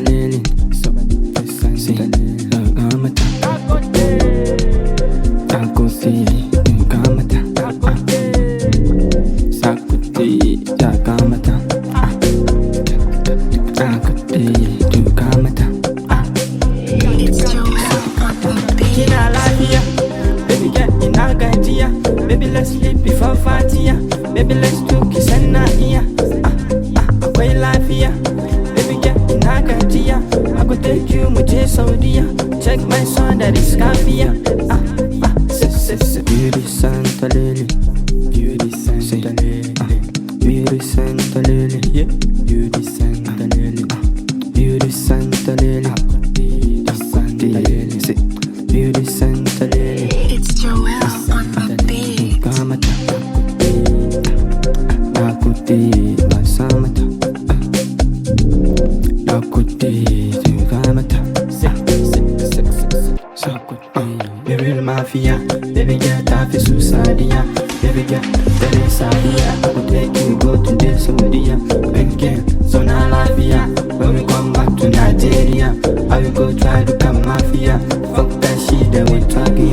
Santalele, Gamata, Takosi, Gamata, Sakuti, Jagamata, Takote, Gamata. It's Joel on the beat. Kina lafiya, baby girl ina gajiya. Baby let's sleep before Fatiya. Baby let's do kiss and na iya. Akwai lafiya, baby girl ina gajiya. I go take you muje Saudiya. Check my son that is kafiya. Beauty Santalele, Beauty Santalele, Beauty Santalele, Beauty Santalele, Beauty Santalele, Beauty Santalele. It's Joel on the beat. Gamata, Takote, Basamata, Takote, Gamata, Sakote, the real mafia. Baby girl, taffy Susadia. Baby girl, that is Sadia. I will take you go to the Saudia. Again, so now Lafia. When we come back to Nigeria, I will go try to come mafia. Fuck that shit, then we talking.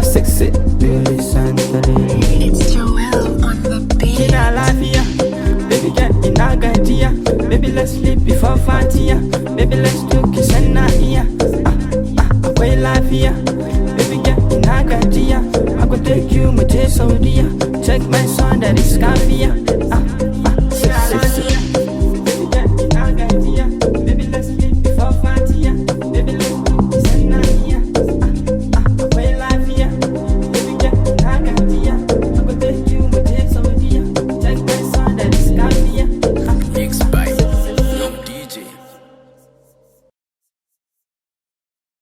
Sexy, beauty Santalele. It's Joel on the beat. Kina lafiya, baby girl ina gajiya. Baby let's sleep before Fatiya. Baby let's do kiss and na iya. Akwai lafiya, baby girl ina gajiya. I go take you muje Saudiya. Check my son that is kafiya.